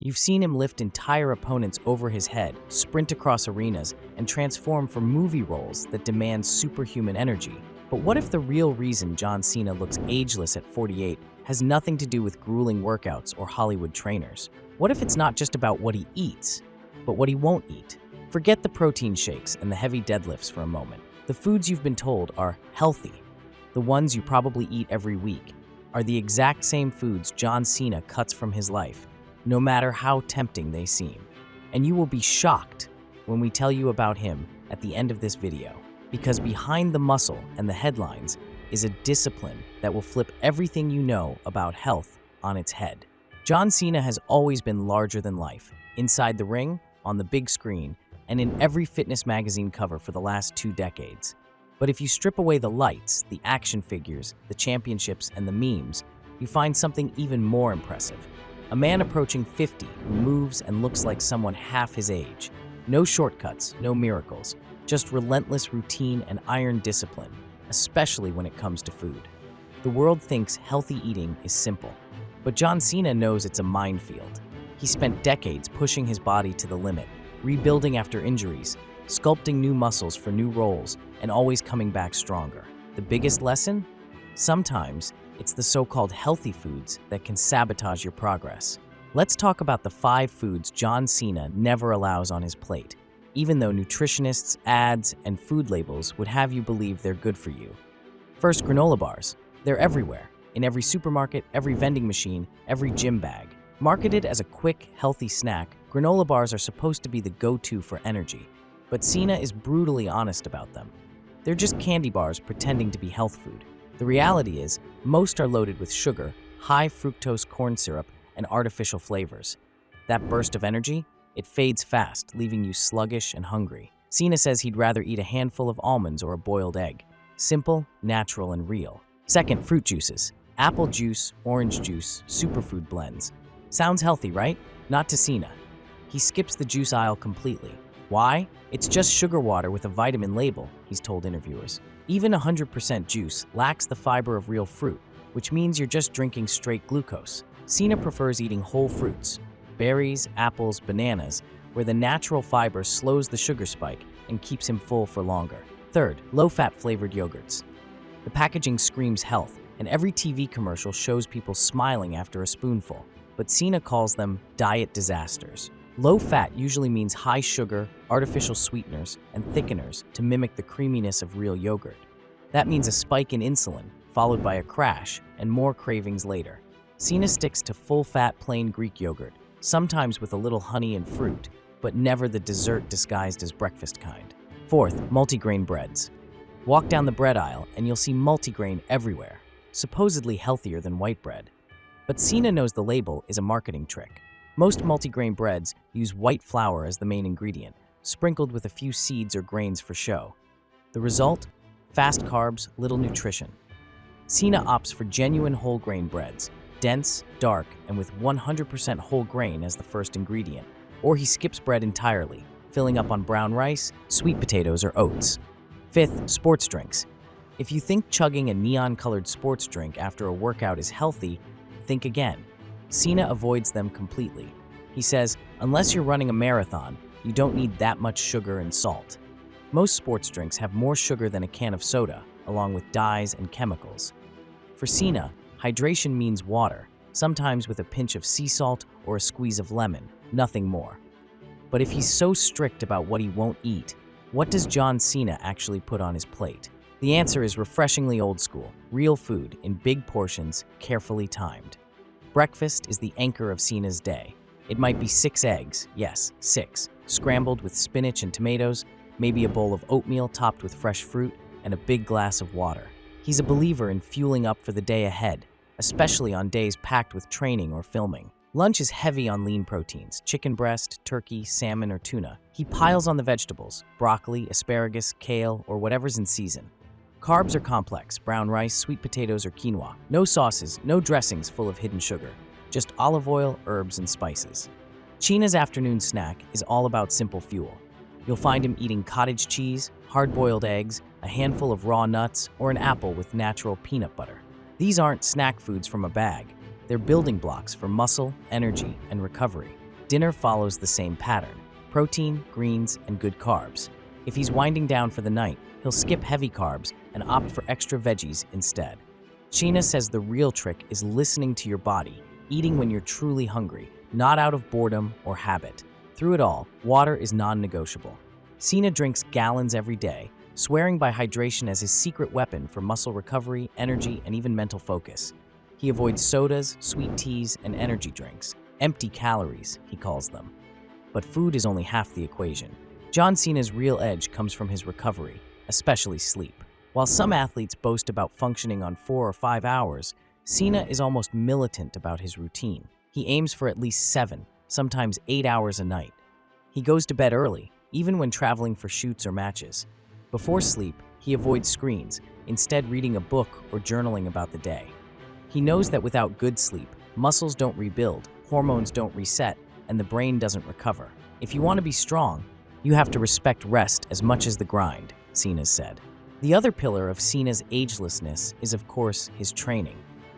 You've seen him lift entire opponents over his head, sprint across arenas, and transform for movie roles that demand superhuman energy. But what if the real reason John Cena looks ageless at 48 has nothing to do with grueling workouts or Hollywood trainers? What if it's not just about what he eats, but what he won't eat? Forget the protein shakes and the heavy deadlifts for a moment. The foods you've been told are healthy, the ones you probably eat every week, are the exact same foods John Cena cuts from his life, no matter how tempting they seem. And you will be shocked when we tell you about him at the end of this video, because behind the muscle and the headlines is a discipline that will flip everything you know about health on its head. John Cena has always been larger than life, inside the ring, on the big screen, and in every fitness magazine cover for the last 2 decades. But if you strip away the lights, the action figures, the championships, and the memes, you find something even more impressive. A man approaching 50 who moves and looks like someone half his age. No shortcuts, no miracles, just relentless routine and iron discipline, especially when it comes to food. The world thinks healthy eating is simple, but John Cena knows it's a minefield. He spent decades pushing his body to the limit, rebuilding after injuries, sculpting new muscles for new roles, and always coming back stronger. The biggest lesson? Sometimes it's the so-called healthy foods that can sabotage your progress. Let's talk about the 5 foods John Cena never allows on his plate, even though nutritionists, ads, and food labels would have you believe they're good for you. First, granola bars. They're everywhere, in every supermarket, every vending machine, every gym bag. Marketed as a quick, healthy snack, granola bars are supposed to be the go-to for energy. But Cena is brutally honest about them. They're just candy bars pretending to be health food. The reality is, most are loaded with sugar, high fructose corn syrup, and artificial flavors. That burst of energy? It fades fast, leaving you sluggish and hungry. Cena says he'd rather eat a handful of almonds or a boiled egg. Simple, natural, and real. Second, fruit juices. Apple juice, orange juice, superfood blends. Sounds healthy, right? Not to Cena. He skips the juice aisle completely. Why? It's just sugar water with a vitamin label, he's told interviewers. Even 100% juice lacks the fiber of real fruit, which means you're just drinking straight glucose. Cena prefers eating whole fruits, berries, apples, bananas, where the natural fiber slows the sugar spike and keeps him full for longer. Third, low-fat flavored yogurts. The packaging screams health, and every TV commercial shows people smiling after a spoonful, but Cena calls them diet disasters. Low-fat usually means high sugar, artificial sweeteners, and thickeners to mimic the creaminess of real yogurt. That means a spike in insulin, followed by a crash, and more cravings later. Cena sticks to full-fat plain Greek yogurt, sometimes with a little honey and fruit, but never the dessert disguised as breakfast kind. Fourth, multigrain breads. Walk down the bread aisle and you'll see multigrain everywhere, supposedly healthier than white bread. But Cena knows the label is a marketing trick. Most multigrain breads use white flour as the main ingredient, sprinkled with a few seeds or grains for show. The result? Fast carbs, little nutrition. Cena opts for genuine whole grain breads, dense, dark, and with 100% whole grain as the first ingredient. Or he skips bread entirely, filling up on brown rice, sweet potatoes, or oats. Fifth, sports drinks. If you think chugging a neon-colored sports drink after a workout is healthy, think again. Cena avoids them completely. He says, unless you're running a marathon, you don't need that much sugar and salt. Most sports drinks have more sugar than a can of soda, along with dyes and chemicals. For Cena, hydration means water, sometimes with a pinch of sea salt or a squeeze of lemon, nothing more. But if he's so strict about what he won't eat, what does John Cena actually put on his plate? The answer is refreshingly old school, real food in big portions, carefully timed. Breakfast is the anchor of Cena's day. It might be 6 eggs, yes, 6, scrambled with spinach and tomatoes, maybe a bowl of oatmeal topped with fresh fruit, and a big glass of water. He's a believer in fueling up for the day ahead, especially on days packed with training or filming. Lunch is heavy on lean proteins, chicken breast, turkey, salmon, or tuna. He piles on the vegetables, broccoli, asparagus, kale, or whatever's in season. Carbs are complex, brown rice, sweet potatoes, or quinoa. No sauces, no dressings full of hidden sugar, just olive oil, herbs, and spices. Cena's afternoon snack is all about simple fuel. You'll find him eating cottage cheese, hard-boiled eggs, a handful of raw nuts, or an apple with natural peanut butter. These aren't snack foods from a bag. They're building blocks for muscle, energy, and recovery. Dinner follows the same pattern: protein, greens, and good carbs. If he's winding down for the night, he'll skip heavy carbs and opt for extra veggies instead. Sheena says the real trick is listening to your body, eating when you're truly hungry, not out of boredom or habit. Through it all, water is non-negotiable. Cena drinks gallons every day, swearing by hydration as his secret weapon for muscle recovery, energy, and even mental focus. He avoids sodas, sweet teas, and energy drinks. Empty calories, he calls them. But food is only half the equation. John Cena's real edge comes from his recovery, especially sleep. While some athletes boast about functioning on 4 or 5 hours, Cena is almost militant about his routine. He aims for at least 7, sometimes 8 hours a night. He goes to bed early, even when traveling for shoots or matches. Before sleep, he avoids screens, instead reading a book or journaling about the day. He knows that without good sleep, muscles don't rebuild, hormones don't reset, and the brain doesn't recover. If you want to be strong, you have to respect rest as much as the grind, Cena said. The other pillar of Cena's agelessness is, of course, his training.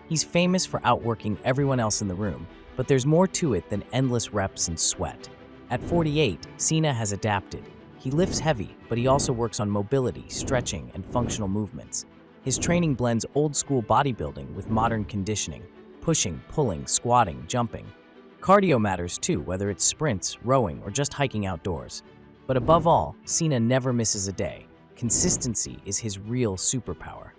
He's famous for outworking everyone else in the room, but there's more to it than endless reps and sweat. At 48, Cena has adapted. He lifts heavy, but he also works on mobility, stretching, and functional movements. His training blends old-school bodybuilding with modern conditioning: pushing, pulling, squatting, jumping. Cardio matters too, whether it's sprints, rowing, or just hiking outdoors. But above all, Cena never misses a day. Consistency is his real superpower.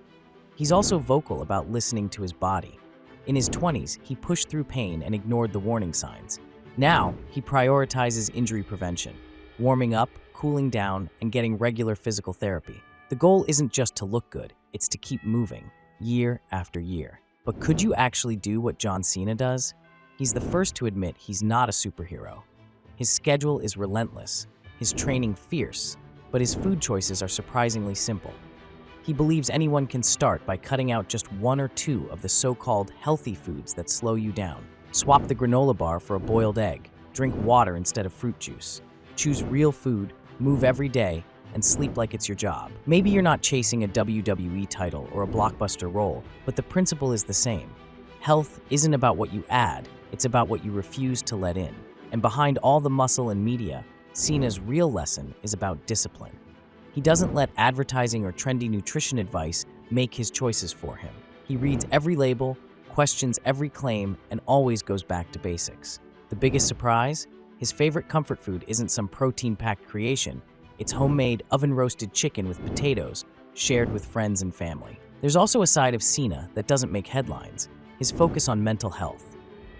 He's also vocal about listening to his body. In his 20s, he pushed through pain and ignored the warning signs. Now, he prioritizes injury prevention, warming up, cooling down, and getting regular physical therapy. The goal isn't just to look good, it's to keep moving, year after year. But could you actually do what John Cena does? He's the first to admit he's not a superhero. His schedule is relentless, his training fierce, but his food choices are surprisingly simple. He believes anyone can start by cutting out just 1 or 2 of the so-called healthy foods that slow you down. Swap the granola bar for a boiled egg, drink water instead of fruit juice. Choose real food, move every day, and sleep like it's your job. Maybe you're not chasing a WWE title or a blockbuster role, but the principle is the same. Health isn't about what you add, it's about what you refuse to let in. And behind all the muscle and media, Cena's real lesson is about discipline. He doesn't let advertising or trendy nutrition advice make his choices for him. He reads every label, questions every claim, and always goes back to basics. The biggest surprise? His favorite comfort food isn't some protein-packed creation. It's homemade, oven-roasted chicken with potatoes, shared with friends and family. There's also a side of Cena that doesn't make headlines: his focus on mental health.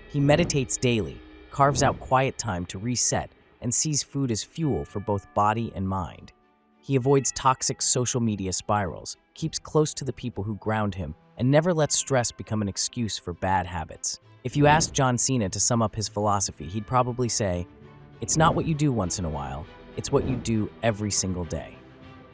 He meditates daily, carves out quiet time to reset, and sees food as fuel for both body and mind. He avoids toxic social media spirals, keeps close to the people who ground him, and never lets stress become an excuse for bad habits. If you asked John Cena to sum up his philosophy, he'd probably say, "It's not what you do once in a while, it's what you do every single day."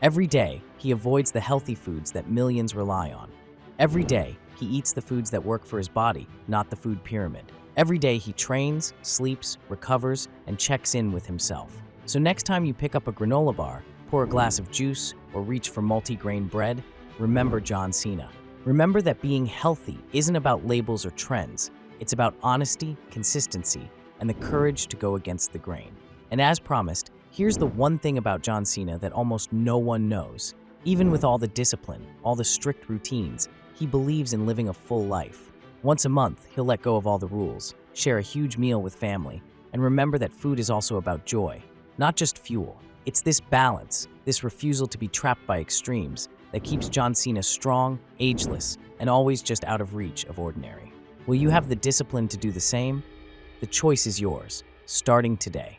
Every day, he avoids the healthy foods that millions rely on. Every day, he eats the foods that work for his body, not the food pyramid. Every day he trains, sleeps, recovers, and checks in with himself. So next time you pick up a granola bar, pour a glass of juice, or reach for multi-grain bread, remember John Cena. Remember that being healthy isn't about labels or trends. It's about honesty, consistency, and the courage to go against the grain. And as promised, here's the one thing about John Cena that almost no one knows. Even with all the discipline, all the strict routines, he believes in living a full life. Once a month, he'll let go of all the rules, share a huge meal with family, and remember that food is also about joy, not just fuel. It's this balance, this refusal to be trapped by extremes, that keeps John Cena strong, ageless, and always just out of reach of ordinary. Will you have the discipline to do the same? The choice is yours, starting today.